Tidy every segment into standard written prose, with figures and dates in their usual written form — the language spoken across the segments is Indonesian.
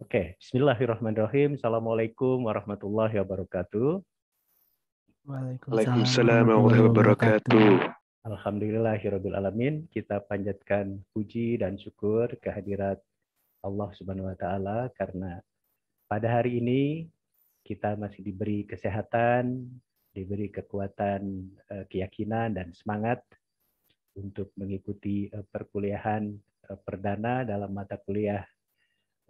Oke, Bismillahirrahmanirrahim. Assalamualaikum warahmatullahi wabarakatuh. Waalaikumsalam Waalaikumsalam warahmatullahi warahmatullahi wabarakatuh. wabarakatuh. Alhamdulillahirrabbilalamin. Kita panjatkan puji dan syukur kehadirat Allah Subhanahu wa Ta'ala karena pada hari ini kita masih diberi kesehatan, diberi kekuatan, keyakinan, dan semangat untuk mengikuti perkuliahan perdana dalam mata kuliah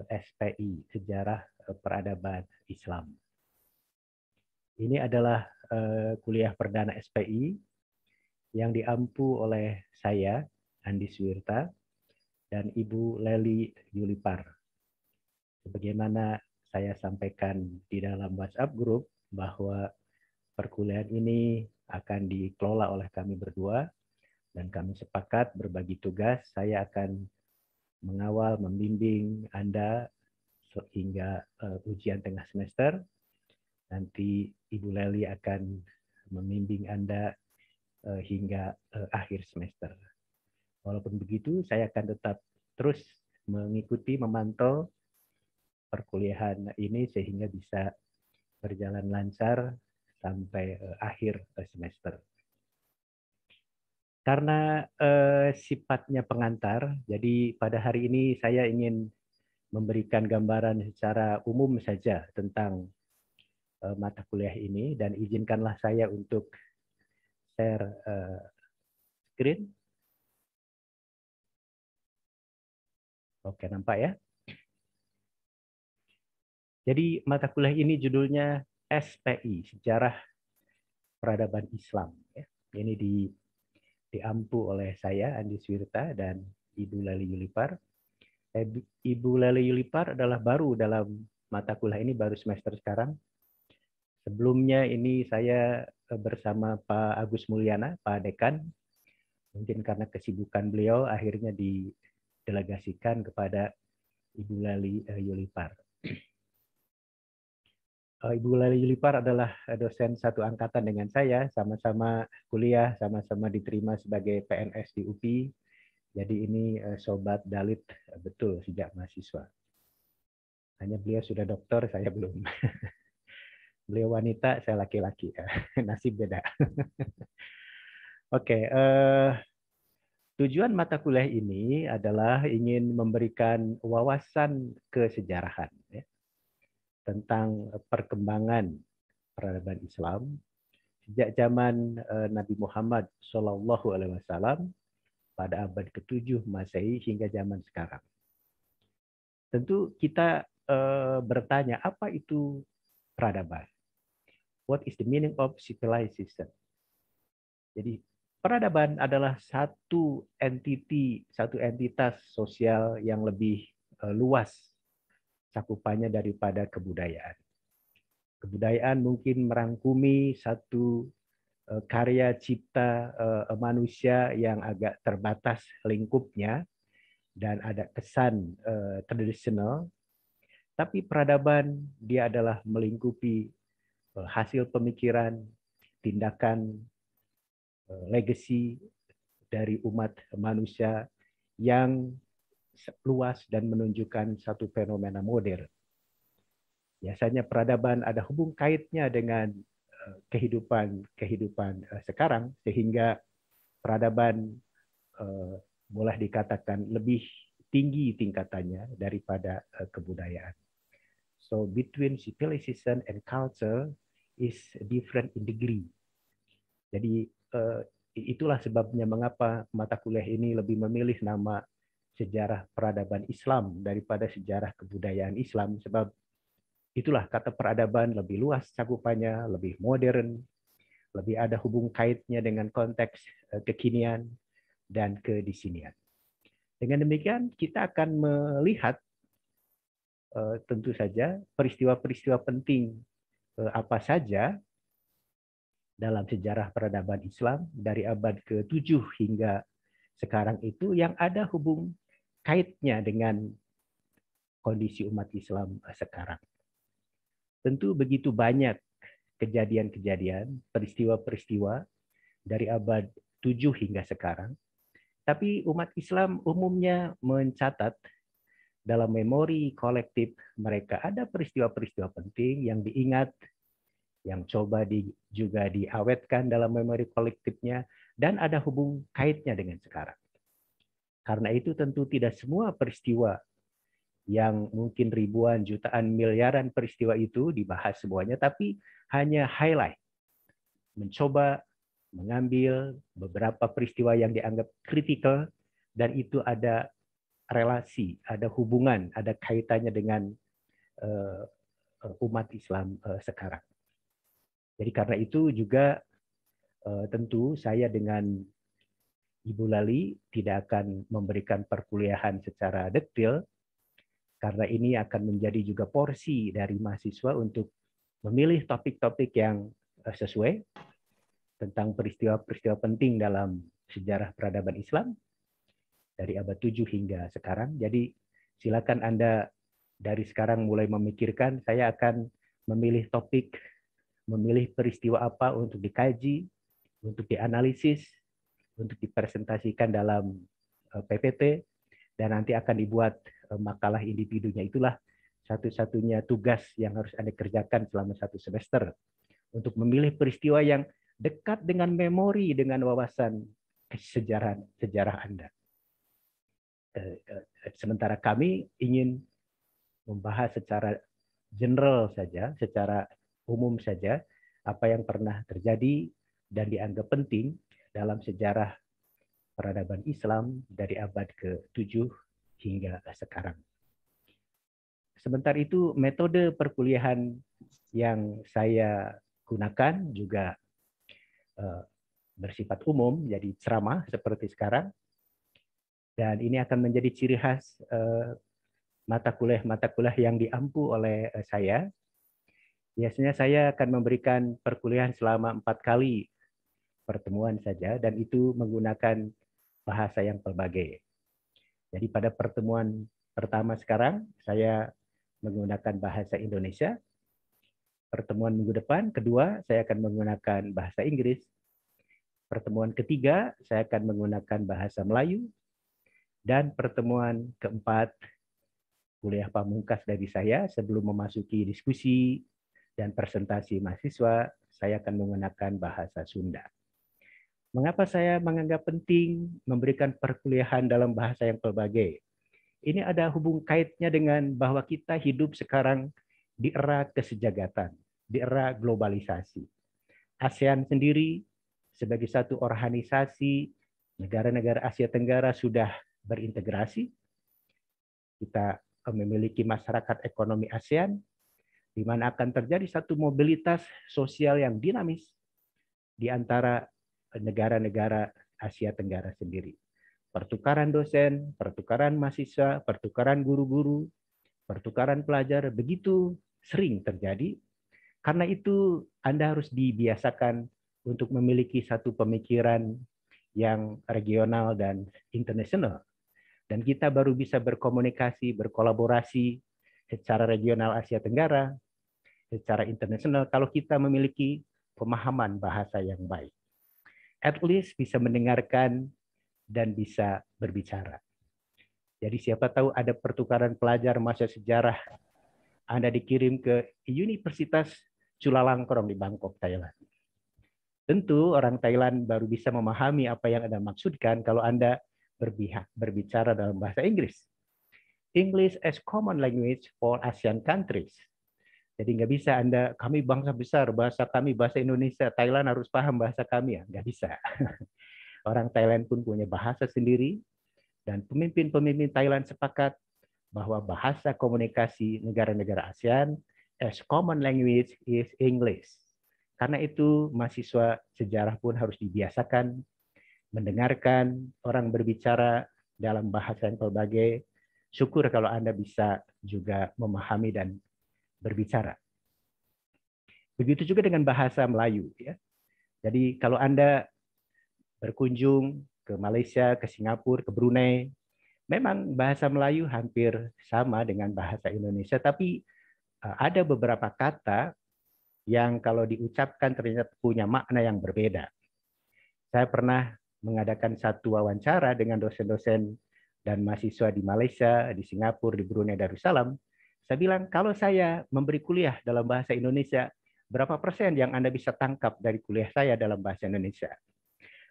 SPI, Sejarah Peradaban Islam. Ini adalah kuliah perdana SPI yang diampu oleh saya, Andi Suwirta, dan Ibu Leli Yulipar. Sebagaimana saya sampaikan di dalam WhatsApp group bahwa perkuliahan ini akan dikelola oleh kami berdua dan kami sepakat berbagi tugas. Saya akan mengawal, membimbing Anda hingga ujian tengah semester. Nanti Ibu Leli akan membimbing Anda hingga akhir semester. Walaupun begitu, saya akan tetap terus mengikuti, memantau perkuliahan ini sehingga bisa berjalan lancar sampai akhir semester. Karena sifatnya pengantar, jadi pada hari ini saya ingin memberikan gambaran secara umum saja tentang mata kuliah ini, dan izinkanlah saya untuk share screen. Oke, nampak ya? Jadi mata kuliah ini judulnya SPI, Sejarah Peradaban Islam. Ini diampu oleh saya, Andi Suwirta, dan Ibu Leli Yulipar. Ibu Leli Yulipar adalah baru dalam mata kuliah ini, baru semester sekarang. Sebelumnya ini saya bersama Pak Agus Mulyana, Pak Dekan. Mungkin karena kesibukan beliau, akhirnya didelegasikan kepada Ibu Leli Yulipar. Ibu Leli Yulipar adalah dosen satu angkatan dengan saya, sama-sama kuliah, sama-sama diterima sebagai PNS di UPI. Jadi ini sobat Dalit betul sejak mahasiswa. Hanya beliau sudah doktor, saya belum. Beliau wanita, saya laki-laki. Nasib beda. Oke, tujuan mata kuliah ini adalah ingin memberikan wawasan kesejarahan ya, tentang perkembangan peradaban Islam sejak zaman Nabi Muhammad SAW pada abad ke-7 Masehi hingga zaman sekarang. Tentu kita bertanya, apa itu peradaban? What is the meaning of civilization? Jadi peradaban adalah satu entitas sosial yang lebih luas cakupannya daripada kebudayaan. Kebudayaan mungkin merangkumi satu karya cipta manusia yang agak terbatas lingkupnya dan ada kesan tradisional, tapi peradaban dia adalah melingkupi hasil pemikiran, tindakan, legacy dari umat manusia yang luas dan menunjukkan satu fenomena modern. Biasanya peradaban ada hubung kaitnya dengan kehidupan sekarang, sehingga peradaban boleh dikatakan lebih tinggi tingkatannya daripada kebudayaan. So between civilization and culture is different in degree. Jadi itulah sebabnya mengapa mata kuliah ini lebih memilih nama sejarah peradaban Islam daripada sejarah kebudayaan Islam, sebab itulah kata peradaban lebih luas cakupannya, lebih modern, lebih ada hubung kaitnya dengan konteks kekinian dan kedisinian. Dengan demikian kita akan melihat tentu saja peristiwa-peristiwa penting apa saja dalam sejarah peradaban Islam dari abad ke-7 hingga sekarang itu yang ada hubung kaitnya dengan kondisi umat Islam sekarang. Tentu begitu banyak kejadian-kejadian, peristiwa-peristiwa dari abad 7 hingga sekarang. Tapi umat Islam umumnya mencatat dalam memori kolektif mereka ada peristiwa-peristiwa penting yang diingat, yang coba juga diawetkan dalam memori kolektifnya, dan ada hubung kaitnya dengan sekarang. Karena itu tentu tidak semua peristiwa yang mungkin ribuan, jutaan, miliaran peristiwa itu dibahas semuanya, tapi hanya highlight, mencoba mengambil beberapa peristiwa yang dianggap kritikal, dan itu ada relasi, ada hubungan, ada kaitannya dengan umat Islam sekarang. Jadi karena itu juga tentu saya dengan Ibu Lali tidak akan memberikan perkuliahan secara detail, karena ini akan menjadi juga porsi dari mahasiswa untuk memilih topik-topik yang sesuai tentang peristiwa-peristiwa penting dalam sejarah peradaban Islam dari abad 7 hingga sekarang. Jadi silakan Anda dari sekarang mulai memikirkan, saya akan memilih topik, memilih peristiwa apa untuk dikaji, untuk dianalisis, untuk dipresentasikan dalam PPT, dan nanti akan dibuat makalah individunya. Itulah satu-satunya tugas yang harus Anda kerjakan selama 1 semester, untuk memilih peristiwa yang dekat dengan memori, dengan wawasan sejarah Anda. Sementara kami ingin membahas secara general saja, secara umum saja, apa yang pernah terjadi dan dianggap penting dalam sejarah peradaban Islam dari abad ke-7 hingga sekarang. Sementara itu, metode perkuliahan yang saya gunakan juga bersifat umum, jadi ceramah seperti sekarang. Dan ini akan menjadi ciri khas mata kuliah yang diampu oleh saya. Biasanya saya akan memberikan perkuliahan selama 4 kali pertemuan saja, dan itu menggunakan bahasa yang pelbagai. Jadi pada pertemuan pertama sekarang, saya menggunakan bahasa Indonesia. Pertemuan minggu depan, kedua, saya akan menggunakan bahasa Inggris. Pertemuan ketiga, saya akan menggunakan bahasa Melayu. Dan pertemuan keempat, kuliah pamungkas dari saya sebelum memasuki diskusi dan presentasi mahasiswa, saya akan menggunakan bahasa Sunda. Mengapa saya menganggap penting memberikan perkuliahan dalam bahasa yang pelbagai? Ini ada hubung kaitnya dengan bahwa kita hidup sekarang di era kesejagatan, di era globalisasi. ASEAN sendiri sebagai satu organisasi negara-negara Asia Tenggara sudah berintegrasi. Kita memiliki masyarakat ekonomi ASEAN, di mana akan terjadi satu mobilitas sosial yang dinamis di antara negara-negara Asia Tenggara sendiri. Pertukaran dosen, pertukaran mahasiswa, pertukaran guru-guru, pertukaran pelajar begitu sering terjadi. Karena itu Anda harus dibiasakan untuk memiliki satu pemikiran yang regional dan internasional. Dan kita baru bisa berkomunikasi, berkolaborasi secara regional Asia Tenggara, secara internasional, kalau kita memiliki pemahaman bahasa yang baik. At least bisa mendengarkan dan bisa berbicara. Jadi siapa tahu ada pertukaran pelajar masa sejarah, Anda dikirim ke Universitas Chulalongkorn di Bangkok, Thailand. Tentu orang Thailand baru bisa memahami apa yang Anda maksudkan kalau Anda berbicara dalam bahasa Inggris. English as common language for ASEAN countries. Jadi nggak bisa Anda, kami bangsa besar, bahasa kami bahasa Indonesia, Thailand harus paham bahasa kami, ya nggak bisa. Orang Thailand pun punya bahasa sendiri, dan pemimpin-pemimpin Thailand sepakat bahwa bahasa komunikasi negara-negara ASEAN as common language is English. Karena itu mahasiswa sejarah pun harus dibiasakan mendengarkan orang berbicara dalam bahasa yang pelbagai. Syukur kalau Anda bisa juga memahami dan berbicara. Begitu juga dengan bahasa Melayu, ya. Jadi kalau Anda berkunjung ke Malaysia, ke Singapura, ke Brunei, memang bahasa Melayu hampir sama dengan bahasa Indonesia, tapi ada beberapa kata yang kalau diucapkan ternyata punya makna yang berbeda. Saya pernah mengadakan satu wawancara dengan dosen-dosen dan mahasiswa di Malaysia, di Singapura, di Brunei Darussalam, saya bilang, kalau saya memberi kuliah dalam bahasa Indonesia, berapa persen yang Anda bisa tangkap dari kuliah saya dalam bahasa Indonesia?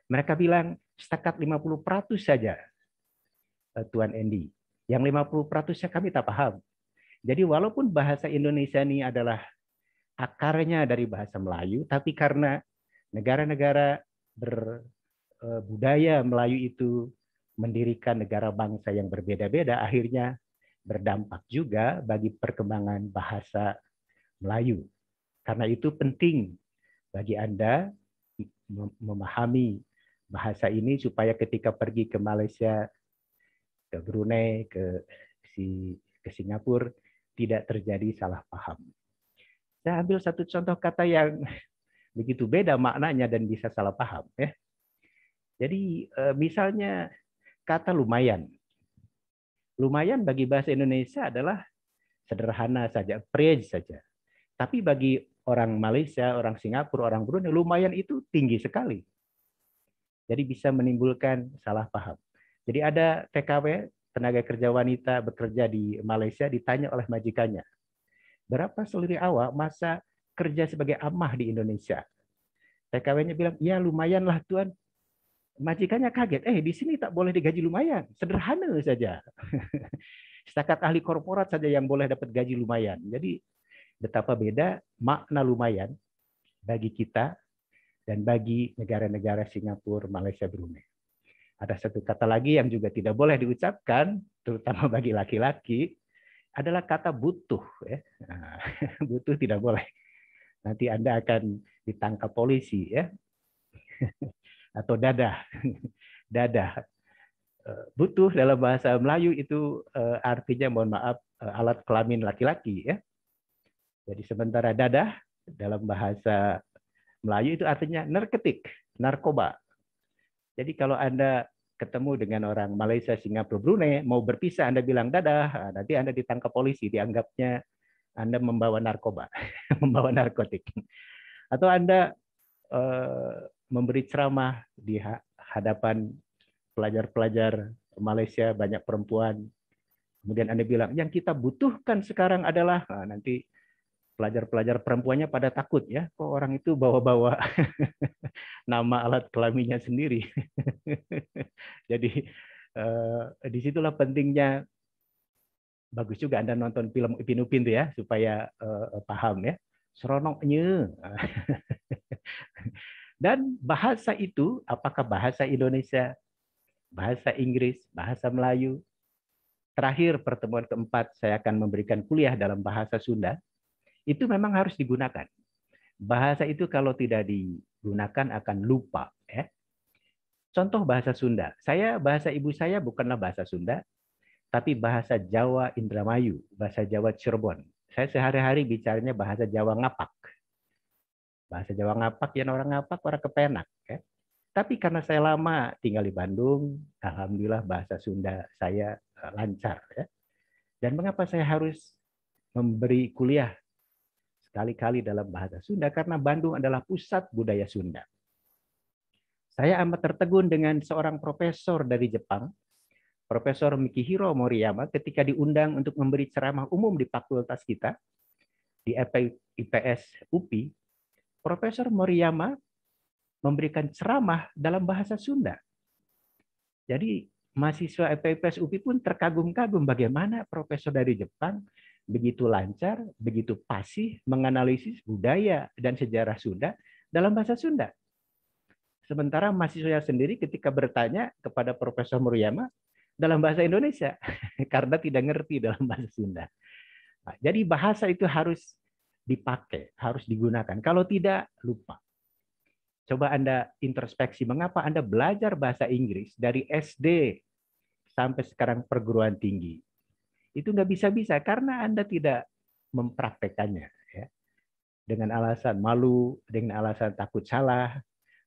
Mereka bilang, setakat 50% saja, Tuan Andy. Yang 50%-nya kami tak paham. Jadi walaupun bahasa Indonesia ini adalah akarnya dari bahasa Melayu, tapi karena negara-negara berbudaya Melayu itu mendirikan negara bangsa yang berbeda-beda, akhirnya berdampak juga bagi perkembangan bahasa Melayu. Karena itu penting bagi Anda memahami bahasa ini supaya ketika pergi ke Malaysia, ke Brunei, ke Singapura, tidak terjadi salah paham. Saya ambil satu contoh kata yang begitu beda maknanya dan bisa salah paham. Ya. Jadi misalnya kata lumayan. Lumayan bagi bahasa Indonesia adalah sederhana saja, praise saja. Tapi bagi orang Malaysia, orang Singapura, orang Brunei, lumayan itu tinggi sekali. Jadi bisa menimbulkan salah paham. Jadi ada TKW, tenaga kerja wanita bekerja di Malaysia, ditanya oleh majikannya, berapa selisih awak masa kerja sebagai amah di Indonesia? TKW-nya bilang, ya lumayan lah Tuan. Majikannya kaget, di sini tak boleh digaji lumayan, sederhana saja. Setakat ahli korporat saja yang boleh dapat gaji lumayan. Jadi betapa beda makna lumayan bagi kita dan bagi negara-negara Singapura, Malaysia, Brunei. Ada satu kata lagi yang juga tidak boleh diucapkan, terutama bagi laki-laki, adalah kata butuh. Ya. Nah, butuh tidak boleh. Nanti Anda akan ditangkap polisi, ya. Atau dadah. Dadah. Butuh dalam bahasa Melayu itu artinya, mohon maaf, alat kelamin laki-laki, ya. Jadi sementara dadah dalam bahasa Melayu itu artinya narkotik, narkoba. Jadi kalau Anda ketemu dengan orang Malaysia, Singapura, Brunei, mau berpisah, Anda bilang dadah, nanti Anda ditangkap polisi, dianggapnya Anda membawa narkoba, membawa narkotik. Atau Anda memberi ceramah di hadapan pelajar-pelajar Malaysia, banyak perempuan, kemudian Anda bilang, yang kita butuhkan sekarang adalah, nanti pelajar-pelajar perempuannya pada takut, ya, kok orang itu bawa-bawa nama alat kelaminnya sendiri. Jadi disitulah pentingnya, bagus juga Anda nonton film Upin Ipin tuh ya, supaya paham ya. Seronoknya. Dan bahasa itu, apakah bahasa Indonesia, bahasa Inggris, bahasa Melayu. Terakhir pertemuan keempat saya akan memberikan kuliah dalam bahasa Sunda. Itu memang harus digunakan. Bahasa itu kalau tidak digunakan akan lupa. Ya. Contoh bahasa Sunda. Bahasa ibu saya bukanlah bahasa Sunda, tapi bahasa Jawa Indramayu, bahasa Jawa Cirebon. Saya sehari-hari bicaranya bahasa Jawa Ngapak. Bahasa Jawa Ngapak, yang orang Ngapak, orang Kepenak. Ya. Tapi karena saya lama tinggal di Bandung, alhamdulillah bahasa Sunda saya lancar. Ya. Dan mengapa saya harus memberi kuliah sekali-kali dalam bahasa Sunda? Karena Bandung adalah pusat budaya Sunda. Saya amat tertegun dengan seorang profesor dari Jepang, Profesor Mikihiro Moriyama, ketika diundang untuk memberi ceramah umum di fakultas kita, di IPS UPI, Profesor Moriyama memberikan ceramah dalam bahasa Sunda. Jadi mahasiswa IPS UPI pun terkagum-kagum bagaimana profesor dari Jepang begitu lancar, begitu fasih menganalisis budaya dan sejarah Sunda dalam bahasa Sunda. Sementara mahasiswa sendiri ketika bertanya kepada Profesor Moriyama dalam bahasa Indonesia, karena tidak ngerti dalam bahasa Sunda. Nah, jadi bahasa itu harus dipakai, harus digunakan. Kalau tidak, lupa. Coba Anda introspeksi, mengapa Anda belajar bahasa Inggris dari SD sampai sekarang perguruan tinggi. Itu nggak bisa-bisa karena Anda tidak mempraktekannya. Ya. Dengan alasan malu, dengan alasan takut salah.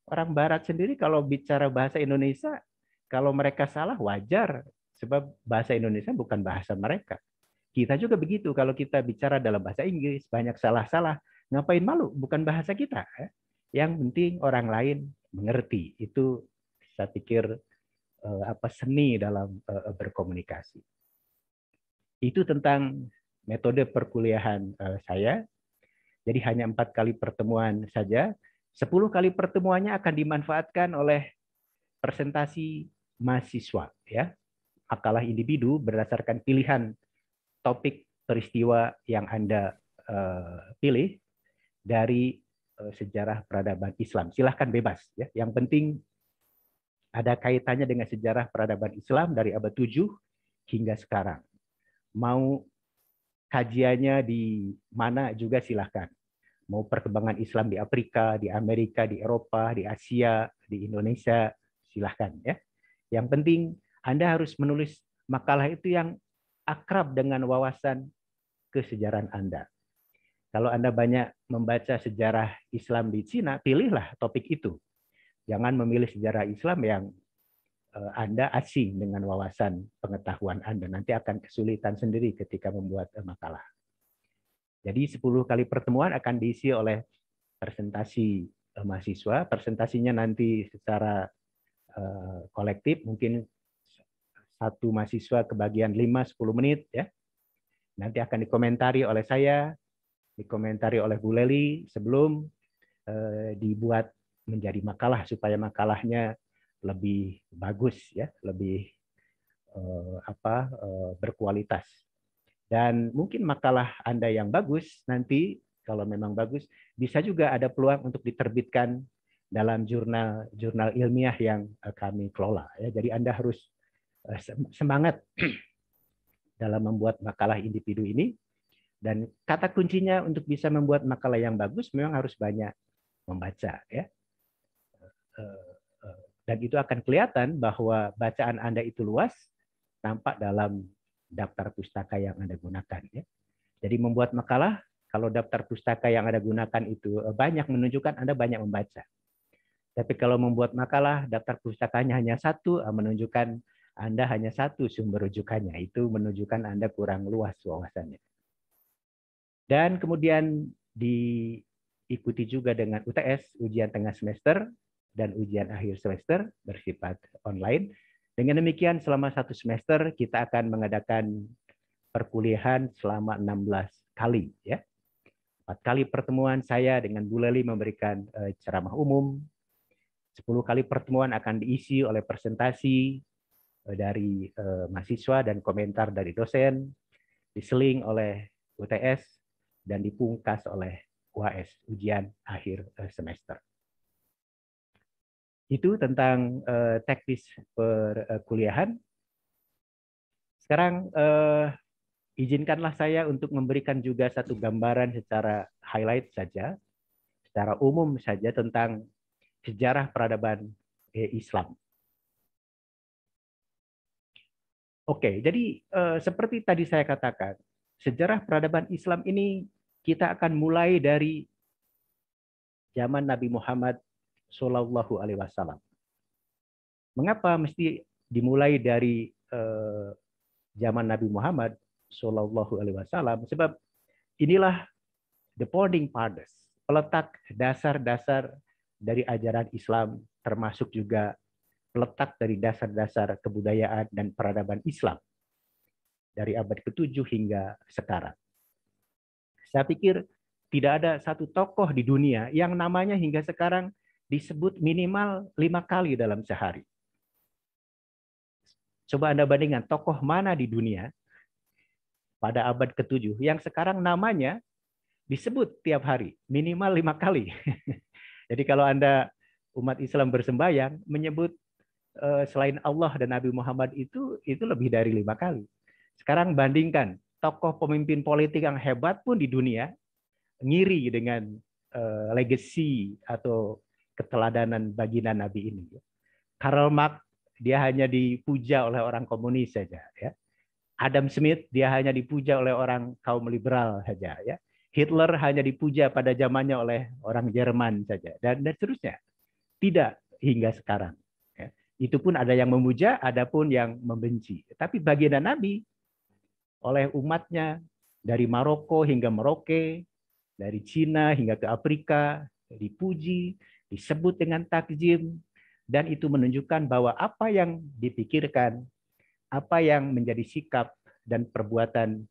Orang Barat sendiri kalau bicara bahasa Indonesia, kalau mereka salah wajar, sebab bahasa Indonesia bukan bahasa mereka. Kita juga begitu, kalau kita bicara dalam bahasa Inggris, banyak salah-salah. Ngapain malu? Bukan bahasa kita. Yang penting orang lain mengerti. Itu saya pikir seni dalam berkomunikasi. Itu tentang metode perkuliahan saya. Jadi hanya 4 kali pertemuan saja. 10 kali pertemuannya akan dimanfaatkan oleh presentasi mahasiswa, ya. Makalah individu berdasarkan pilihan topik peristiwa yang Anda pilih dari sejarah peradaban Islam. Silahkan bebas, ya. Yang penting ada kaitannya dengan sejarah peradaban Islam dari abad 7 hingga sekarang. Mau kajiannya di mana juga silahkan. Mau perkembangan Islam di Afrika, di Amerika, di Eropa, di Asia, di Indonesia, silahkan, ya. Yang penting Anda harus menulis makalah itu yang akrab dengan wawasan kesejarahan Anda. Kalau Anda banyak membaca sejarah Islam di Cina, pilihlah topik itu. Jangan memilih sejarah Islam yang Anda asing dengan wawasan pengetahuan Anda. Nanti akan kesulitan sendiri ketika membuat makalah. Jadi 10 kali pertemuan akan diisi oleh presentasi mahasiswa. Presentasinya nanti secara kolektif, mungkin satu mahasiswa kebagian 5-10 menit, ya. Nanti akan dikomentari oleh saya, dikomentari oleh Bu Leli sebelum dibuat menjadi makalah supaya makalahnya lebih bagus, ya, lebih berkualitas. Dan mungkin makalah Anda yang bagus nanti kalau memang bagus bisa juga ada peluang untuk diterbitkan dalam jurnal ilmiah yang kami kelola, ya. Jadi Anda harus semangat dalam membuat makalah individu ini. Dan kata kuncinya untuk bisa membuat makalah yang bagus memang harus banyak membaca, ya. Dan itu akan kelihatan bahwa bacaan Anda itu luas, nampak dalam daftar pustaka yang Anda gunakan, ya. Jadi membuat makalah, kalau daftar pustaka yang Anda gunakan itu banyak, menunjukkan Anda banyak membaca. Tapi kalau membuat makalah, daftar pustakanya hanya satu, menunjukkan Anda hanya satu sumber rujukannya. Itu menunjukkan Anda kurang luas wawasannya. Dan kemudian diikuti juga dengan UTS, ujian tengah semester, dan ujian akhir semester bersifat online. Dengan demikian selama 1 semester kita akan mengadakan perkuliahan selama 16 kali, ya. 4 kali pertemuan saya dengan Bu Leli memberikan ceramah umum. 10 kali pertemuan akan diisi oleh presentasi dari mahasiswa dan komentar dari dosen, diseling oleh UTS, dan dipungkas oleh UAS, ujian akhir semester. Itu tentang teknis perkuliahan. Sekarang izinkanlah saya untuk memberikan juga satu gambaran secara highlight saja, secara umum saja tentang sejarah peradaban Islam. Oke, jadi seperti tadi saya katakan, sejarah peradaban Islam ini kita akan mulai dari zaman Nabi Muhammad Shallallahu Alaihi Wasallam. Mengapa mesti dimulai dari zaman Nabi Muhammad Shallallahu Alaihi Wasallam? Sebab inilah the founding fathers, peletak dasar-dasar dari ajaran Islam, termasuk juga peletak dari dasar-dasar kebudayaan dan peradaban Islam dari abad ke-7 hingga sekarang. Saya pikir tidak ada satu tokoh di dunia yang namanya hingga sekarang disebut minimal 5 kali dalam sehari. Coba Anda bandingkan tokoh mana di dunia pada abad ke-7 yang sekarang namanya disebut tiap hari, minimal 5 kali. Jadi kalau Anda umat Islam bersembahyang, menyebut selain Allah dan Nabi Muhammad itu lebih dari 5 kali. Sekarang bandingkan, tokoh pemimpin politik yang hebat pun di dunia ngiri dengan legacy atau keteladanan baginda Nabi ini. Karl Marx, dia hanya dipuja oleh orang komunis saja, ya. Adam Smith, dia hanya dipuja oleh orang kaum liberal saja, ya. Hitler hanya dipuja pada zamannya oleh orang Jerman saja, dan seterusnya. Tidak hingga sekarang. Ya. Itu pun ada yang memuja, ada pun yang membenci. Tapi baginda Nabi oleh umatnya dari Maroko hingga Merauke, dari Cina hingga ke Afrika, dipuji, disebut dengan takjim, dan itu menunjukkan bahwa apa yang dipikirkan, apa yang menjadi sikap dan perbuatan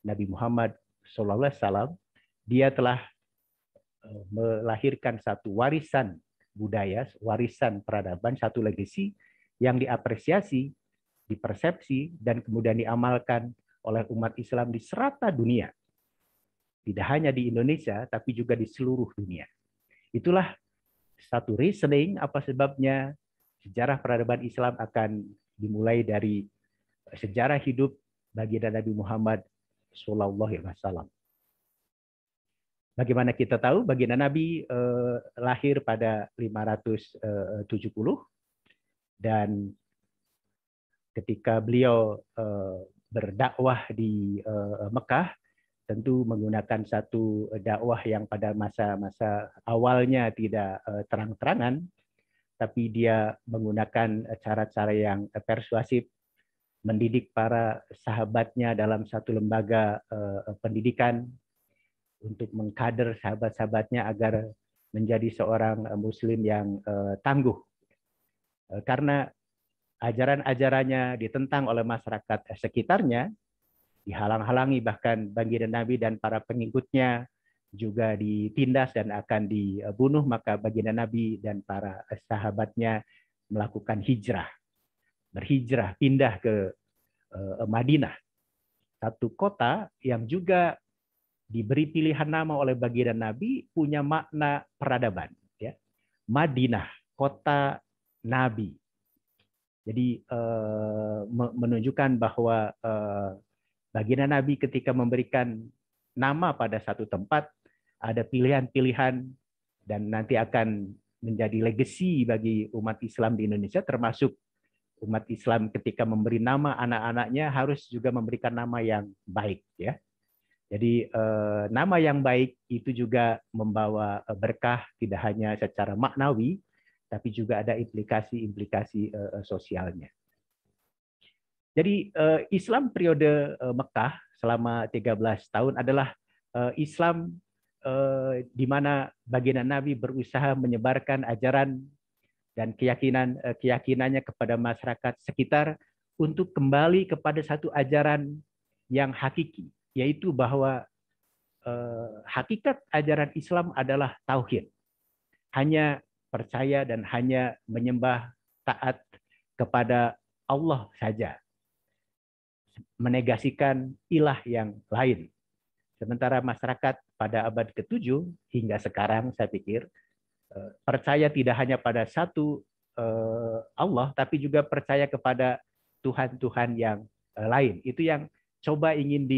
Nabi Muhammad SAW, dia telah melahirkan satu warisan budaya, warisan peradaban, satu legacy yang diapresiasi, dipersepsi, dan kemudian diamalkan oleh umat Islam di serata dunia. Tidak hanya di Indonesia, tapi juga di seluruh dunia. Itulah satu reasoning apa sebabnya sejarah peradaban Islam akan dimulai dari sejarah hidup baginda Nabi Muhammad SAW. Bagaimana kita tahu baginda Nabi lahir pada 570 dan ketika beliau berdakwah di Mekah, tentu menggunakan satu dakwah yang pada masa-masa awalnya tidak terang-terangan, tapi dia menggunakan cara-cara yang persuasif, mendidik para sahabatnya dalam satu lembaga pendidikan untuk mengkader sahabat-sahabatnya agar menjadi seorang muslim yang tangguh. Karena ajaran-ajarannya ditentang oleh masyarakat sekitarnya, dihalang-halangi, bahkan baginda Nabi dan para pengikutnya juga ditindas dan akan dibunuh, maka baginda Nabi dan para sahabatnya melakukan hijrah, berhijrah, pindah ke Madinah, satu kota yang juga diberi pilihan nama oleh baginda Nabi, punya makna peradaban. Ya. Madinah, kota Nabi. Jadi menunjukkan bahwa baginda Nabi ketika memberikan nama pada satu tempat, ada pilihan-pilihan dan nanti akan menjadi legacy bagi umat Islam di Indonesia, termasuk umat Islam ketika memberi nama anak-anaknya harus juga memberikan nama yang baik. Ya. Jadi nama yang baik itu juga membawa berkah tidak hanya secara maknawi, tapi juga ada implikasi-implikasi sosialnya. Jadi Islam periode Mekah selama 13 tahun adalah Islam di mana baginda Nabi berusaha menyebarkan ajaran dan keyakinannya kepada masyarakat sekitar untuk kembali kepada satu ajaran yang hakiki, yaitu bahwa hakikat ajaran Islam adalah tauhid. Hanya percaya dan hanya menyembah taat kepada Allah saja. Menegasikan ilah yang lain. Sementara masyarakat pada abad ke-7 hingga sekarang saya pikir percaya tidak hanya pada satu Allah, tapi juga percaya kepada Tuhan-Tuhan yang lain. Itu yang coba ingin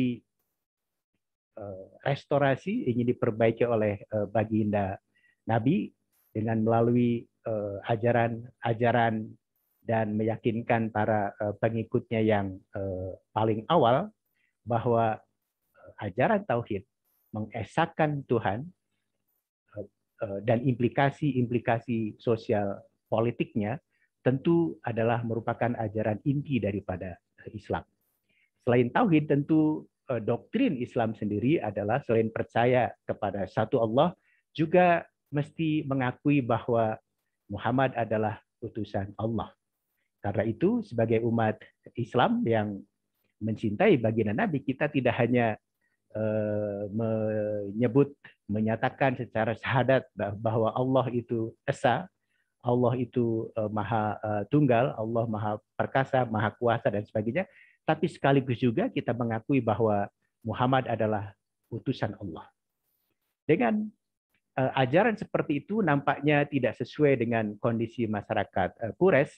restorasi, ingin diperbaiki oleh baginda Nabi dengan melalui ajaran-ajaran dan meyakinkan para pengikutnya yang paling awal bahwa ajaran tauhid mengesahkan Tuhan dan implikasi-implikasi sosial politiknya tentu adalah merupakan ajaran inti daripada Islam. Selain tauhid, tentu doktrin Islam sendiri adalah selain percaya kepada satu Allah, juga mesti mengakui bahwa Muhammad adalah utusan Allah. Karena itu, sebagai umat Islam yang mencintai baginda Nabi, kita tidak hanya menyatakan secara syahadat bahwa Allah itu esa, Allah itu maha tunggal, Allah maha perkasa, maha kuasa, dan sebagainya. Tapi sekaligus juga kita mengakui bahwa Muhammad adalah utusan Allah. Dengan ajaran seperti itu nampaknya tidak sesuai dengan kondisi masyarakat Quraisy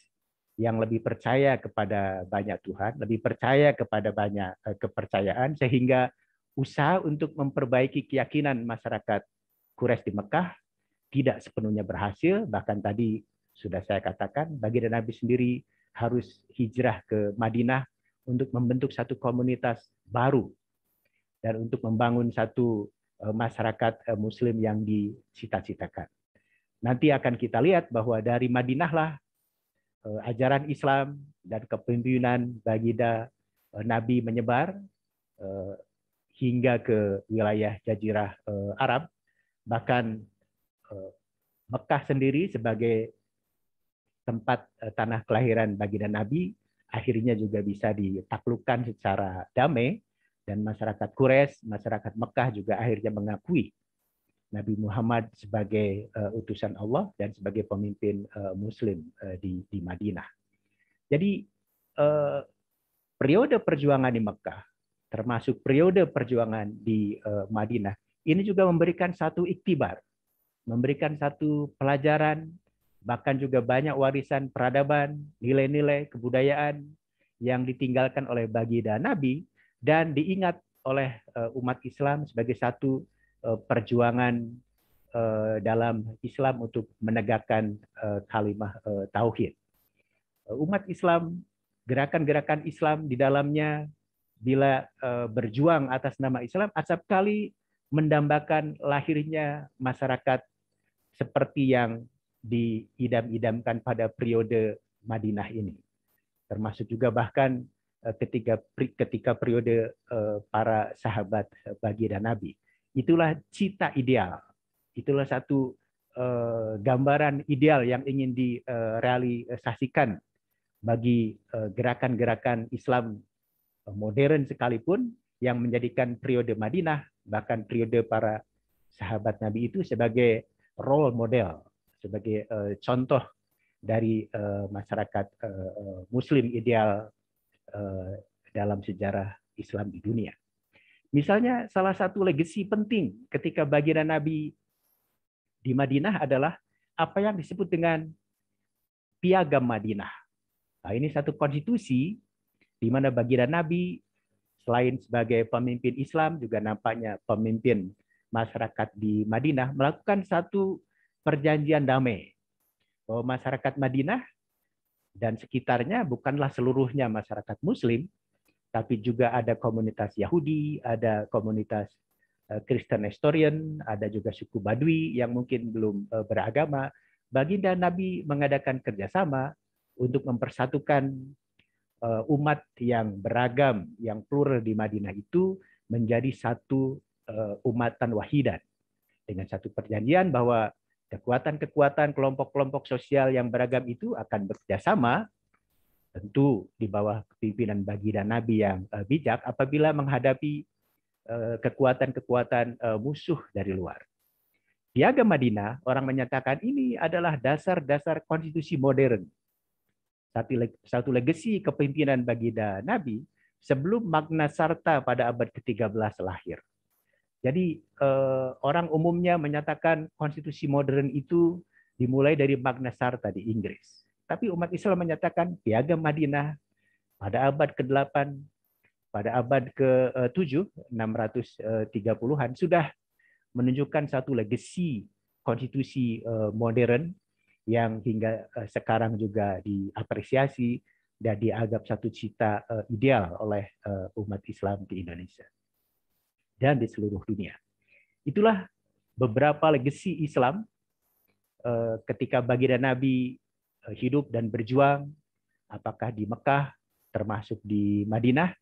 yang lebih percaya kepada banyak Tuhan, lebih percaya kepada banyak kepercayaan, sehingga usaha untuk memperbaiki keyakinan masyarakat Quraisy di Mekah tidak sepenuhnya berhasil. Bahkan tadi sudah saya katakan, baginda Nabi sendiri harus hijrah ke Madinah untuk membentuk satu komunitas baru dan untuk membangun satu masyarakat Muslim yang dicita-citakan. Nanti akan kita lihat bahwa dari Madinahlah ajaran Islam dan kepemimpinan baginda Nabi menyebar hingga ke wilayah Jazirah Arab. Bahkan Mekah sendiri sebagai tempat tanah kelahiran baginda Nabi akhirnya juga bisa ditaklukkan secara damai, dan masyarakat Quraisy, masyarakat Mekah juga akhirnya mengakui Nabi Muhammad sebagai utusan Allah dan sebagai pemimpin Muslim di Madinah. Jadi periode perjuangan di Mekah, termasuk periode perjuangan di Madinah, ini juga memberikan satu iktibar, memberikan satu pelajaran, bahkan juga banyak warisan peradaban, nilai-nilai kebudayaan yang ditinggalkan oleh baginda Nabi dan diingat oleh umat Islam sebagai satu perjuangan dalam Islam untuk menegakkan kalimat tauhid. Umat Islam, gerakan-gerakan Islam di dalamnya bila berjuang atas nama Islam, acap kali mendambakan lahirnya masyarakat seperti yang diidam-idamkan pada periode Madinah ini. Termasuk juga bahkan ketika periode para sahabat baginda Nabi. Itulah cita ideal. Itulah satu gambaran ideal yang ingin direalisasikan bagi gerakan-gerakan Islam modern sekalipun, yang menjadikan periode Madinah, bahkan periode para sahabat Nabi itu sebagai role model, sebagai contoh dari masyarakat Muslim ideal dalam sejarah Islam di dunia. Misalnya salah satu legasi penting ketika baginda Nabi di Madinah adalah apa yang disebut dengan Piagam Madinah. Nah, ini satu konstitusi di mana baginda Nabi selain sebagai pemimpin Islam juga nampaknya pemimpin masyarakat di Madinah melakukan satu perjanjian damai bahwa masyarakat Madinah dan sekitarnya bukanlah seluruhnya masyarakat Muslim, tapi juga ada komunitas Yahudi, ada komunitas Kristen Nestorian, ada juga suku Badui yang mungkin belum beragama. Baginda Nabi mengadakan kerjasama untuk mempersatukan umat yang beragam, yang plural di Madinah itu menjadi satu umatan wahidan, dengan satu perjanjian bahwa kekuatan-kekuatan kelompok-kelompok sosial yang beragam itu akan bekerjasama, tentu di bawah kepimpinan baginda Nabi yang bijak apabila menghadapi kekuatan-kekuatan musuh dari luar. Piagam Madinah, orang menyatakan ini adalah dasar-dasar konstitusi modern. Satu legasi kepemimpinan baginda Nabi sebelum Magna Carta pada abad ke-13 lahir. Jadi orang umumnya menyatakan konstitusi modern itu dimulai dari Magna Carta di Inggris. Tapi umat Islam menyatakan Piagam Madinah pada abad ke-8, pada abad ke-7, 630-an, sudah menunjukkan satu legasi konstitusi modern yang hingga sekarang juga diapresiasi dan dianggap satu cita ideal oleh umat Islam di Indonesia dan di seluruh dunia. Itulah beberapa legasi Islam ketika baginda Nabi hidup dan berjuang, apakah di Mekah, termasuk di Madinah,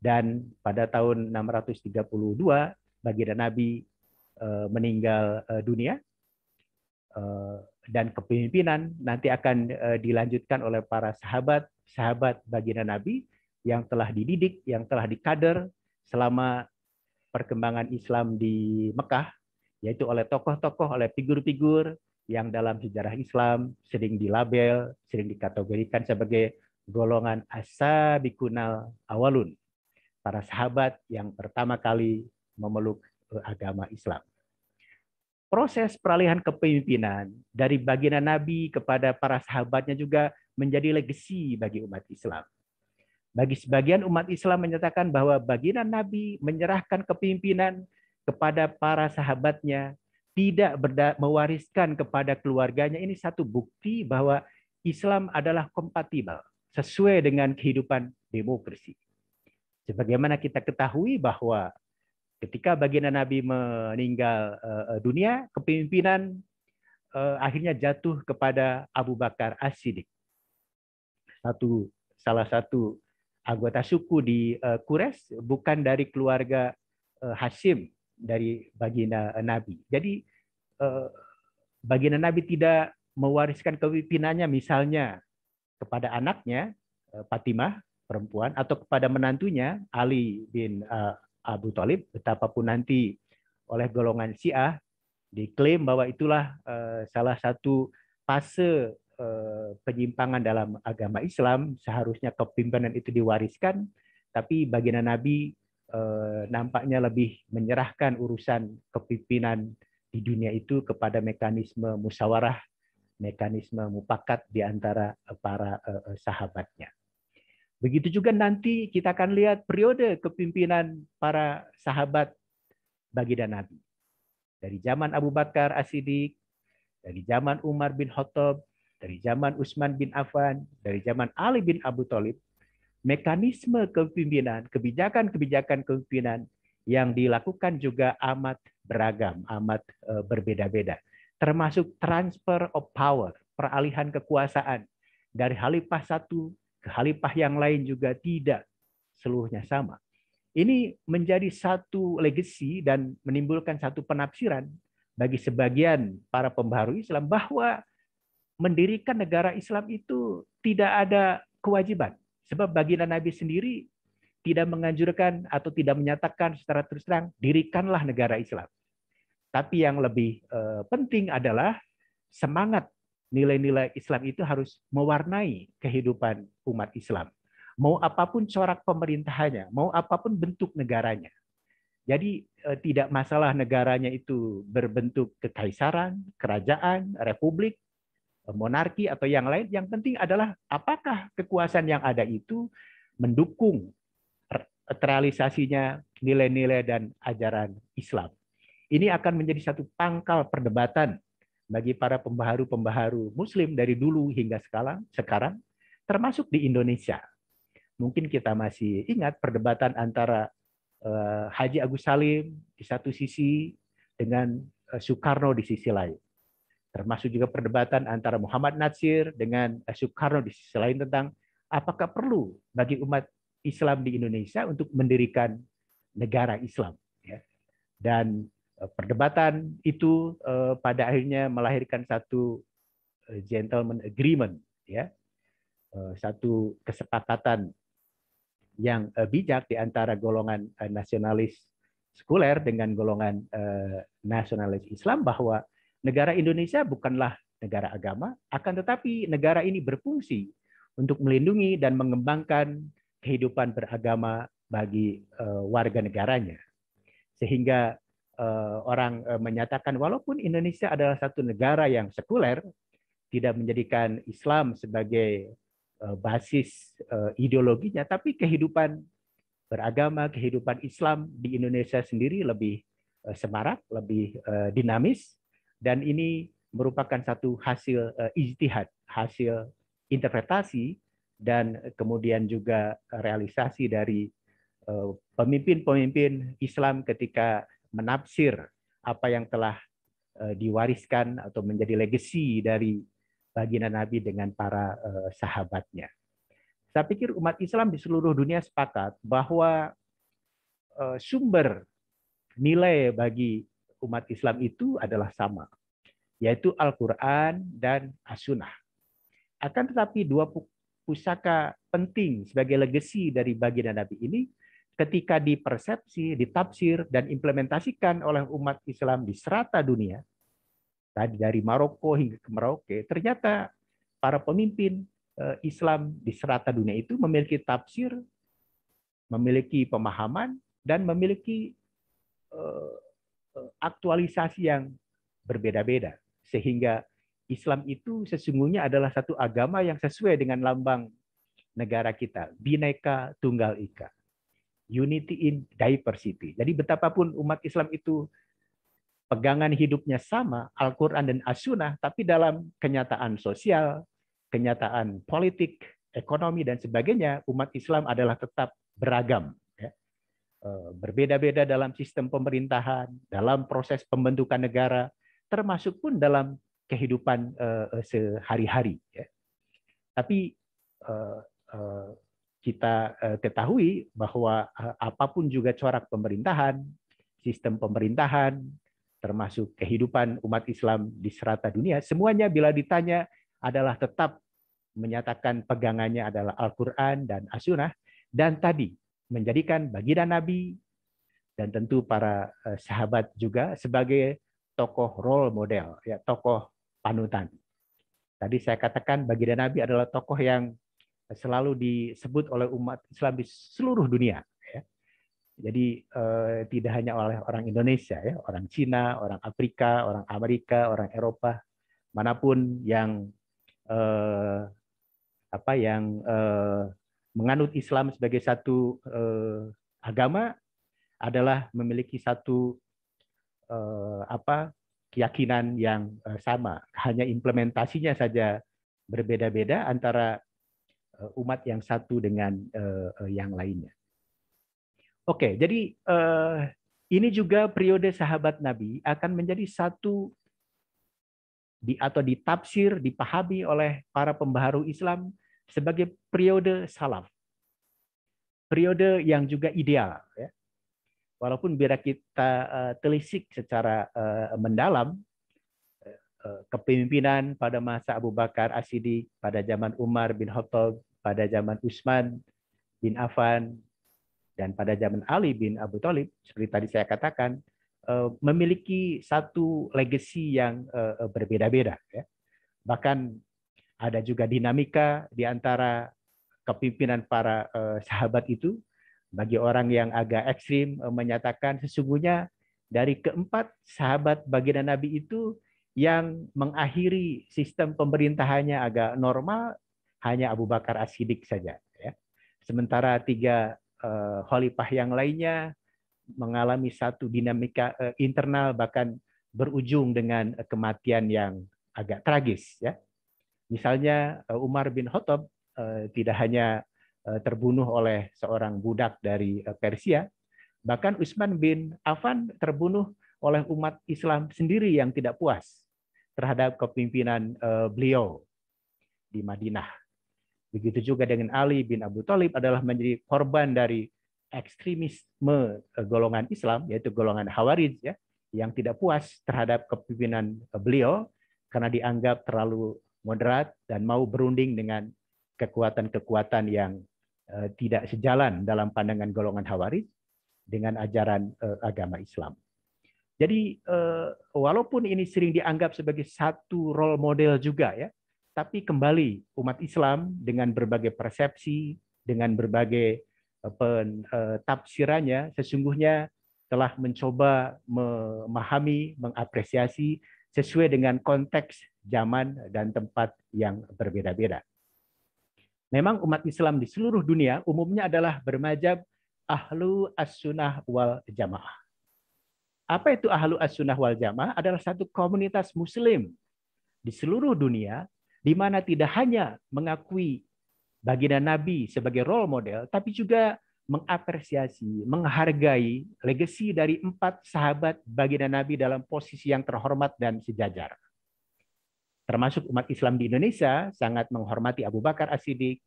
dan pada tahun 632 baginda Nabi meninggal dunia, dan kepemimpinan nanti akan dilanjutkan oleh para sahabat baginda Nabi yang telah dididik, yang telah dikader selama perkembangan Islam di Mekah, yaitu oleh tokoh-tokoh, oleh figur-figur yang dalam sejarah Islam sering dilabel, sering dikategorikan sebagai golongan as-sabiqunal awalun, para sahabat yang pertama kali memeluk agama Islam. Proses peralihan kepemimpinan dari baginda Nabi kepada para sahabatnya juga menjadi legasi bagi umat Islam. Bagi sebagian umat Islam menyatakan bahwa baginda Nabi menyerahkan kepemimpinan kepada para sahabatnya, tidak mewariskan kepada keluarganya. Ini satu bukti bahwa Islam adalah kompatibel, sesuai dengan kehidupan demokrasi. Sebagaimana kita ketahui bahwa ketika baginda Nabi meninggal dunia, kepemimpinan akhirnya jatuh kepada Abu Bakar As-Siddiq, salah satu anggota suku di Quraisy, bukan dari keluarga Hashim dari baginda Nabi. Jadi baginda Nabi tidak mewariskan kepemimpinannya misalnya kepada anaknya Fatimah perempuan atau kepada menantunya Ali bin Abu Thalib, betapapun nanti oleh golongan Syiah diklaim bahwa itulah salah satu fase penyimpangan dalam agama Islam, seharusnya kepemimpinan itu diwariskan, tapi baginda Nabi nampaknya lebih menyerahkan urusan kepemimpinan di dunia itu kepada mekanisme musyawarah, mekanisme mufakat di antara para sahabatnya. Begitu juga nanti kita akan lihat periode kepemimpinan para sahabat baginda Nabi. Dari zaman Abu Bakar As-Siddiq, dari zaman Umar bin Khattab, dari zaman Utsman bin Affan, dari zaman Ali bin Abu Thalib, mekanisme kepemimpinan, kebijakan-kebijakan kepemimpinan yang dilakukan juga amat beragam, amat berbeda-beda. Termasuk transfer of power, peralihan kekuasaan dari khalifah satu ke khalifah yang lain juga tidak seluruhnya sama. Ini menjadi satu legacy dan menimbulkan satu penafsiran bagi sebagian para pembaharu Islam bahwa mendirikan negara Islam itu tidak ada kewajiban. Sebab baginda Nabi sendiri tidak menganjurkan atau tidak menyatakan secara terus terang, dirikanlah negara Islam. Tapi yang lebih penting adalah semangat nilai-nilai Islam itu harus mewarnai kehidupan umat Islam. Mau apapun corak pemerintahannya, mau apapun bentuk negaranya. Jadi tidak masalah negaranya itu berbentuk kekaisaran, kerajaan, republik, monarki, atau yang lain. Yang penting adalah apakah kekuasaan yang ada itu mendukung terrealisasinya nilai-nilai dan ajaran Islam. Ini akan menjadi satu pangkal perdebatan bagi para pembaharu-pembaharu Muslim dari dulu hingga sekarang, termasuk di Indonesia. Mungkin kita masih ingat perdebatan antara Haji Agus Salim di satu sisi dengan Soekarno di sisi lain. Termasuk juga perdebatan antara Muhammad Natsir dengan Soekarno di sisi lain tentang apakah perlu bagi umat Islam di Indonesia untuk mendirikan negara Islam. Dan perdebatan itu pada akhirnya melahirkan satu gentleman agreement, satu kesepakatan yang bijak di antara golongan nasionalis sekuler dengan golongan nasionalis Islam bahwa negara Indonesia bukanlah negara agama, akan tetapi negara ini berfungsi untuk melindungi dan mengembangkan kehidupan beragama bagi warga negaranya. Sehingga orang menyatakan walaupun Indonesia adalah satu negara yang sekuler, tidak menjadikan Islam sebagai basis ideologinya, tapi kehidupan beragama, kehidupan Islam di Indonesia sendiri lebih semarak, lebih dinamis, dan ini merupakan satu hasil ijtihad, hasil interpretasi, dan kemudian juga realisasi dari pemimpin-pemimpin Islam ketika menafsir apa yang telah diwariskan atau menjadi legacy dari baginda Nabi dengan para sahabatnya. Saya pikir umat Islam di seluruh dunia sepakat bahwa sumber nilai bagi umat Islam itu adalah sama, yaitu Al-Quran dan As-Sunnah. Akan tetapi dua pusaka penting sebagai legacy dari baginda Nabi ini ketika dipersepsi, ditafsir, dan implementasikan oleh umat Islam di serata dunia, tadi dari Maroko hingga ke Merauke, ternyata para pemimpin Islam di serata dunia itu memiliki tafsir, memiliki pemahaman, dan memiliki aktualisasi yang berbeda-beda. Sehingga Islam itu sesungguhnya adalah satu agama yang sesuai dengan lambang negara kita, Bhinneka Tunggal Ika. Unity in diversity. Jadi betapapun umat Islam itu pegangan hidupnya sama, Al-Quran dan As-Sunnah, tapi dalam kenyataan sosial, kenyataan politik, ekonomi, dan sebagainya, umat Islam adalah tetap beragam. Berbeda-beda dalam sistem pemerintahan, dalam proses pembentukan negara, termasuk pun dalam kehidupan sehari-hari. Tapi kita ketahui bahwa apapun juga corak pemerintahan, sistem pemerintahan, termasuk kehidupan umat Islam di serata dunia, semuanya bila ditanya adalah tetap menyatakan pegangannya adalah Al-Quran dan As-Sunnah, dan tadi menjadikan baginda Nabi dan tentu para sahabat juga sebagai tokoh role model, ya, tokoh panutan. Tadi saya katakan baginda Nabi adalah tokoh yang selalu disebut oleh umat Islam di seluruh dunia. Ya. Jadi tidak hanya oleh orang Indonesia, ya, orang Cina, orang Afrika, orang Amerika, orang Eropa, manapun yang menganut Islam sebagai satu agama adalah memiliki satu keyakinan yang sama. Hanya implementasinya saja berbeda-beda antara umat yang satu dengan yang lainnya. Oke, jadi ini juga periode sahabat Nabi akan menjadi satu atau ditafsir, dipahami oleh para pembaharu Islam sebagai periode salaf. Periode yang juga ideal. Ya. Walaupun bila kita telisik secara mendalam, kepemimpinan pada masa Abu Bakar As-Siddiq, pada zaman Umar bin Khattab, pada zaman Utsman bin Affan, dan pada zaman Ali bin Abu Thalib, seperti tadi saya katakan, memiliki satu legacy yang berbeda-beda. Ya. Bahkan ada juga dinamika di antara kepimpinan para sahabat itu. Bagi orang yang agak ekstrim menyatakan sesungguhnya dari keempat sahabat baginda Nabi itu yang mengakhiri sistem pemerintahannya agak normal hanya Abu Bakar As-Siddiq saja. Ya. Sementara tiga khalifah yang lainnya mengalami satu dinamika internal bahkan berujung dengan kematian yang agak tragis. Ya. Misalnya Umar bin Khattab tidak hanya terbunuh oleh seorang budak dari Persia, bahkan Utsman bin Affan terbunuh oleh umat Islam sendiri yang tidak puas terhadap kepemimpinan beliau di Madinah. Begitu juga dengan Ali bin Abu Thalib adalah menjadi korban dari ekstremisme golongan Islam, yaitu golongan Khawarij, ya, yang tidak puas terhadap kepemimpinan beliau karena dianggap terlalu moderat dan mau berunding dengan kekuatan-kekuatan yang tidak sejalan dalam pandangan golongan Khawarij dengan ajaran agama Islam. Jadi walaupun ini sering dianggap sebagai satu role model juga, ya, tapi kembali umat Islam dengan berbagai persepsi, dengan berbagai tafsirannya sesungguhnya telah mencoba memahami, mengapresiasi sesuai dengan konteks zaman dan tempat yang berbeda-beda. Memang umat Islam di seluruh dunia umumnya adalah bermadzhab Ahlu As-Sunnah wal Jamaah. Apa itu Ahlu As-Sunnah wal Jamaah? Adalah satu komunitas Muslim di seluruh dunia di mana tidak hanya mengakui baginda Nabi sebagai role model, tapi juga mengapresiasi, menghargai legasi dari 4 sahabat baginda Nabi dalam posisi yang terhormat dan sejajar. Termasuk umat Islam di Indonesia sangat menghormati Abu Bakar As-Siddiq,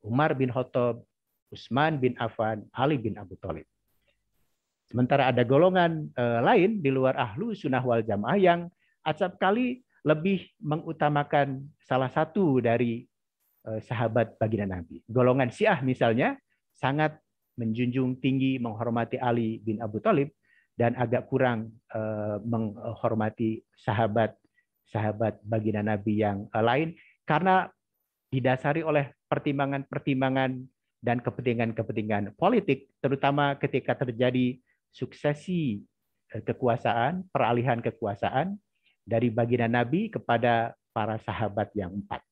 Umar bin Khattab, Utsman bin Affan, Ali bin Abu Thalib. Sementara ada golongan lain di luar Ahlu Sunnah wal Jamaah yang acap kali lebih mengutamakan salah satu dari sahabat baginda Nabi. Golongan Syiah misalnya sangat menjunjung tinggi, menghormati Ali bin Abu Thalib dan agak kurang menghormati sahabat baginda Nabi yang lain karena didasari oleh pertimbangan-pertimbangan dan kepentingan-kepentingan politik, terutama ketika terjadi suksesi kekuasaan, peralihan kekuasaan dari baginda Nabi kepada para sahabat yang 4.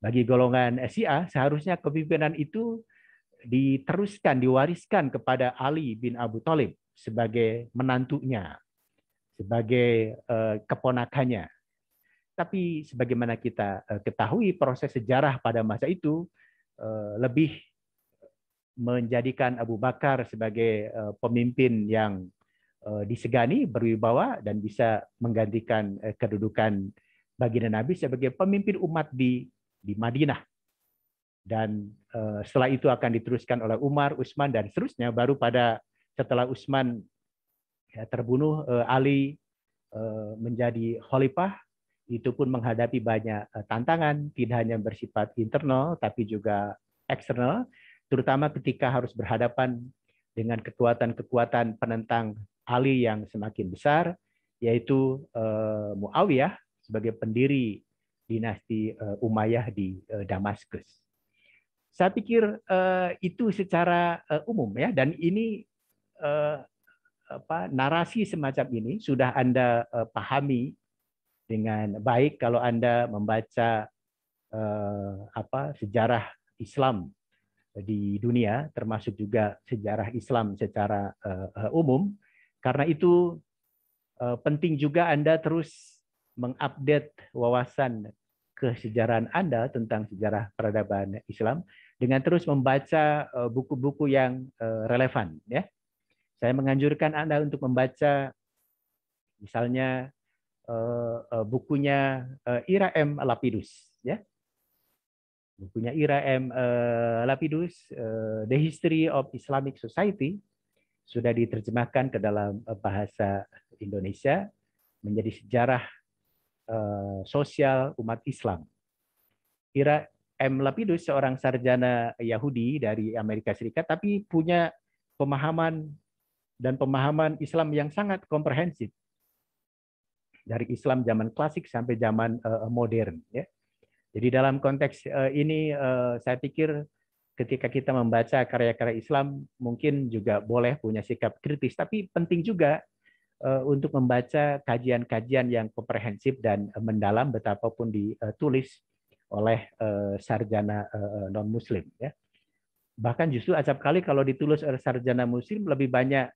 Bagi golongan Syiah, seharusnya kepemimpinan itu diteruskan, diwariskan kepada Ali bin Abu Thalib sebagai menantunya, sebagai keponakannya. Tapi sebagaimana kita ketahui, proses sejarah pada masa itu lebih menjadikan Abu Bakar sebagai pemimpin yang disegani, berwibawa, dan bisa menggantikan kedudukan baginda Nabi sebagai pemimpin umat di Madinah. Dan setelah itu akan diteruskan oleh Umar, Utsman, dan seterusnya. Baru setelah Utsman terbunuh, Ali menjadi khalifah itu pun menghadapi banyak tantangan, tidak hanya bersifat internal tapi juga eksternal, terutama ketika harus berhadapan dengan kekuatan-kekuatan penentang Ali yang semakin besar, yaitu Muawiyah sebagai pendiri dinasti Umayyah di Damaskus. Saya pikir itu secara umum ya, dan ini narasi semacam ini sudah Anda pahami dengan baik kalau Anda membaca sejarah Islam di dunia, termasuk juga sejarah Islam secara umum. Karena itu penting juga Anda terus mengupdate wawasan kesejarahan Anda tentang sejarah peradaban Islam dengan terus membaca buku-buku yang relevan. Ya, saya menganjurkan Anda untuk membaca misalnya bukunya Ira M. Lapidus, ya. Bukunya Ira M. Lapidus, The History of Islamic Society, sudah diterjemahkan ke dalam bahasa Indonesia menjadi sejarah sosial umat Islam. Ira M. Lapidus seorang sarjana Yahudi dari Amerika Serikat, tapi punya pemahaman dan pemahaman Islam yang sangat komprehensif. Dari Islam zaman klasik sampai zaman modern. Ya. Jadi dalam konteks ini saya pikir ketika kita membaca karya-karya Islam mungkin juga boleh punya sikap kritis, tapi penting juga untuk membaca kajian-kajian yang komprehensif dan mendalam betapapun ditulis oleh sarjana non-Muslim. Ya. Bahkan justru acap kali kalau ditulis oleh sarjana Muslim lebih banyak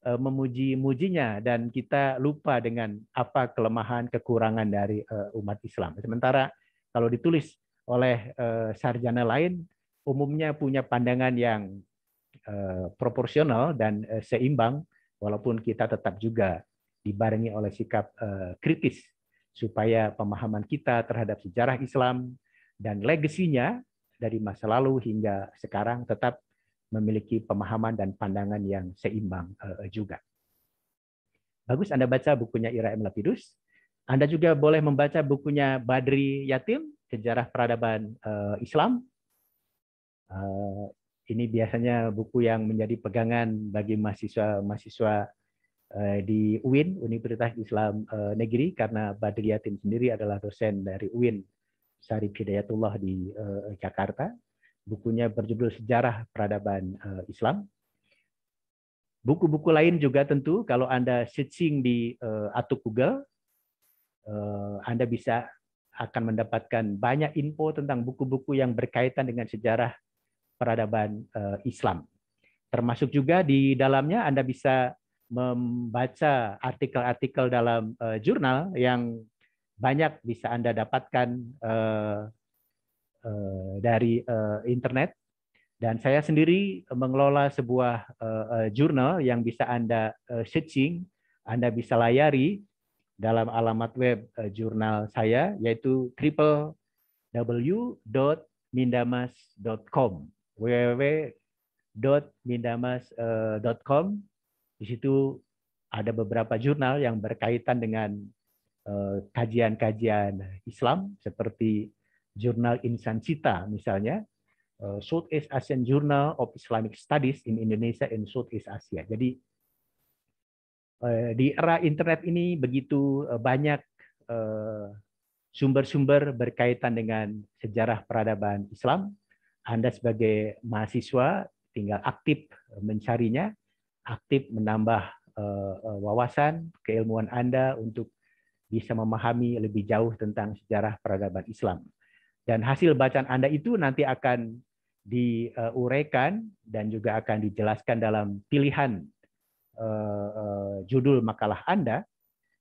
memuji-mujinya dan kita lupa dengan apa kelemahan kekurangan dari umat Islam. Sementara kalau ditulis oleh sarjana lain umumnya punya pandangan yang proporsional dan seimbang, walaupun kita tetap juga dibarengi oleh sikap kritis supaya pemahaman kita terhadap sejarah Islam dan legasinya dari masa lalu hingga sekarang tetap memiliki pemahaman dan pandangan yang seimbang juga. Bagus Anda baca bukunya Ira M. Lapidus. Anda juga boleh membaca bukunya Badri Yatim, Sejarah Peradaban Islam. Ini biasanya buku yang menjadi pegangan bagi mahasiswa-mahasiswa di UIN, Universitas Islam Negeri, karena Badri Yatim sendiri adalah dosen dari UIN Syarif Hidayatullah di Jakarta. Bukunya berjudul Sejarah Peradaban Islam. Buku-buku lain juga tentu kalau Anda searching di Atuk Google, Anda bisa akan mendapatkan banyak info tentang buku-buku yang berkaitan dengan sejarah peradaban Islam. Termasuk juga di dalamnya Anda bisa membaca artikel-artikel dalam jurnal yang banyak bisa Anda dapatkan dari internet. Dan saya sendiri mengelola sebuah jurnal yang bisa Anda searching, Anda bisa layari dalam alamat web jurnal saya, yaitu www.mindamas.com, www.mindamas.com. Di situ ada beberapa jurnal yang berkaitan dengan kajian-kajian Islam, seperti jurnal Insan Cita misalnya, Southeast Asian Journal of Islamic Studies in Indonesia and Southeast Asia. Jadi di era internet ini begitu banyak sumber-sumber berkaitan dengan sejarah peradaban Islam. Anda sebagai mahasiswa tinggal aktif mencarinya, aktif menambah wawasan, keilmuan Anda untuk bisa memahami lebih jauh tentang sejarah peradaban Islam. Dan hasil bacaan Anda itu nanti akan diuraikan dan juga akan dijelaskan dalam pilihan judul makalah Anda.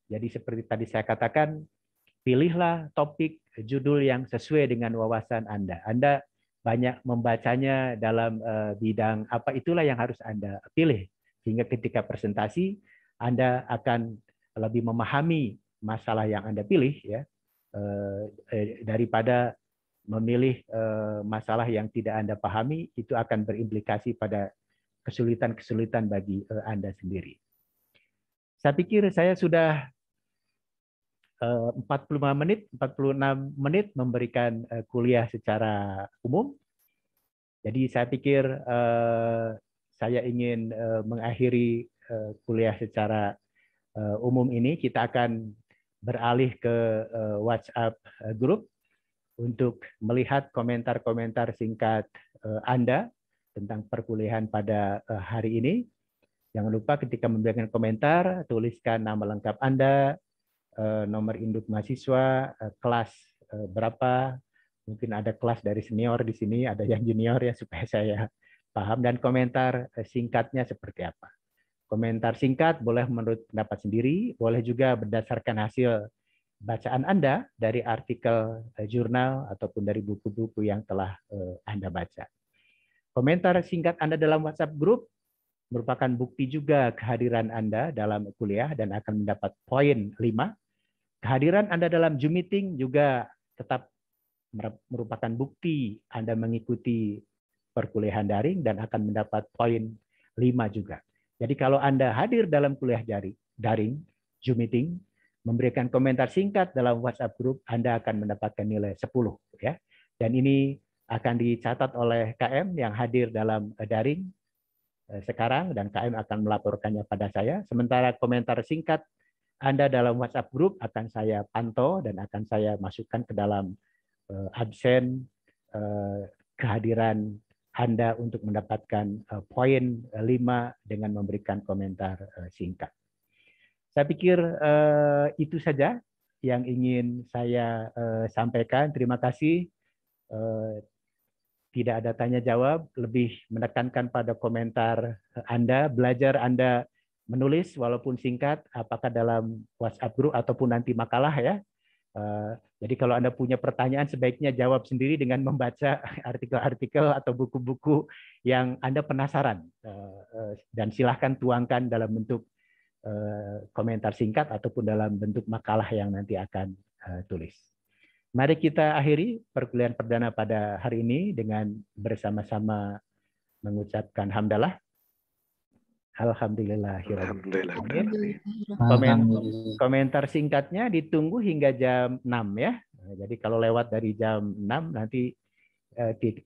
Jadi seperti tadi saya katakan, pilihlah topik judul yang sesuai dengan wawasan Anda. Anda banyak membacanya dalam bidang apa, itulah yang harus Anda pilih. Sehingga ketika presentasi, Anda akan lebih memahami masalah yang Anda pilih, ya, daripada memilih masalah yang tidak Anda pahami, itu akan berimplikasi pada kesulitan-kesulitan bagi Anda sendiri. Saya pikir saya sudah 46 menit memberikan kuliah secara umum. Jadi saya pikir saya ingin mengakhiri kuliah secara umum ini. Kita akan beralih ke WhatsApp group untuk melihat komentar-komentar singkat Anda tentang perkuliahan pada hari ini. Jangan lupa ketika memberikan komentar, tuliskan nama lengkap Anda, nomor induk mahasiswa, kelas berapa, mungkin ada kelas dari senior di sini, ada yang junior ya, supaya saya paham, dan komentar singkatnya seperti apa. Komentar singkat boleh menurut pendapat sendiri, boleh juga berdasarkan hasil bacaan Anda dari artikel jurnal ataupun dari buku-buku yang telah Anda baca. Komentar singkat Anda dalam WhatsApp group merupakan bukti juga kehadiran Anda dalam kuliah dan akan mendapat poin 5. Kehadiran Anda dalam Zoom meeting juga tetap merupakan bukti Anda mengikuti perkuliahan daring dan akan mendapat poin 5 juga. Jadi kalau Anda hadir dalam kuliah daring, Zoom meeting, memberikan komentar singkat dalam WhatsApp group, Anda akan mendapatkan nilai 10 ya. Dan ini akan dicatat oleh KM yang hadir dalam daring sekarang, dan KM akan melaporkannya pada saya. Sementara komentar singkat Anda dalam WhatsApp group akan saya pantau dan akan saya masukkan ke dalam absen kehadiran Anda untuk mendapatkan poin 5 dengan memberikan komentar singkat. Saya pikir itu saja yang ingin saya sampaikan. Terima kasih. Tidak ada tanya jawab, lebih menekankan pada komentar Anda, belajar Anda menulis walaupun singkat, apakah dalam WhatsApp group ataupun nanti makalah ya. Jadi kalau Anda punya pertanyaan sebaiknya jawab sendiri dengan membaca artikel-artikel atau buku-buku yang Anda penasaran. Dan silahkan tuangkan dalam bentuk komentar singkat ataupun dalam bentuk makalah yang nanti akan tulis. Mari kita akhiri perkuliahan perdana pada hari ini dengan bersama-sama mengucapkan hamdalah. Alhamdulillahirrahmanirrahim. Komentar singkatnya ditunggu hingga jam 6 ya. Jadi kalau lewat dari jam 6 nanti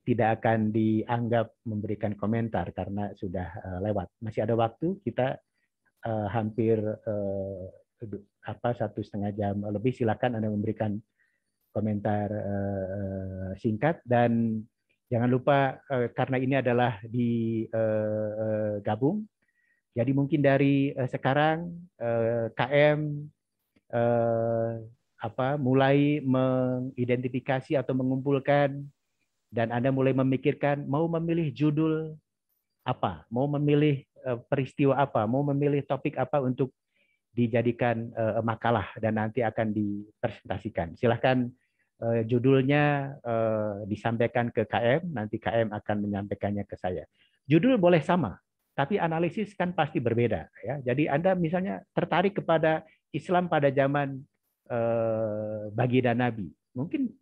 tidak akan dianggap memberikan komentar karena sudah lewat. Masih ada waktu, kita hampir 1,5 jam lebih. Silakan Anda memberikan komentar singkat, dan jangan lupa karena ini adalah digabung, jadi mungkin dari sekarang KM mulai mengidentifikasi atau mengumpulkan, dan Anda mulai memikirkan mau memilih judul apa, mau memilih peristiwa apa, mau memilih topik apa untuk dijadikan makalah dan nanti akan dipresentasikan. Silahkan judulnya disampaikan ke KM, nanti KM akan menyampaikannya ke saya. Judul boleh sama, tapi analisis kan pasti berbeda ya. Jadi Anda misalnya tertarik kepada Islam pada zaman baginda Nabi, mungkin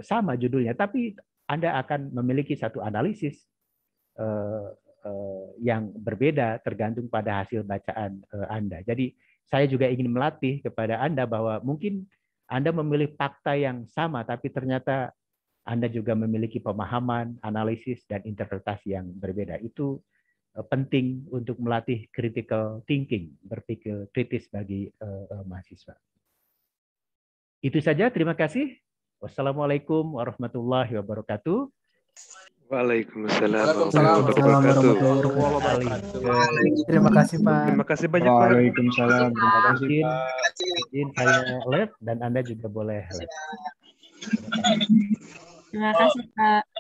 sama judulnya, tapi Anda akan memiliki satu analisis yang berbeda tergantung pada hasil bacaan Anda. Jadi saya juga ingin melatih kepada Anda bahwa mungkin Anda memilih fakta yang sama, tapi ternyata Anda juga memiliki pemahaman, analisis, dan interpretasi yang berbeda. Itu penting untuk melatih critical thinking, berpikir kritis bagi mahasiswa. Itu saja, terima kasih. Wassalamualaikum warahmatullahi wabarakatuh. Waalaikumsalam warahmatullahi wabarakatuh. Terima kasih Pak. Terima kasih banyak Pak. Waalaikumsalam. Terima kasih Pak. Izin saya live dan Anda juga boleh live. Terima kasih Pak.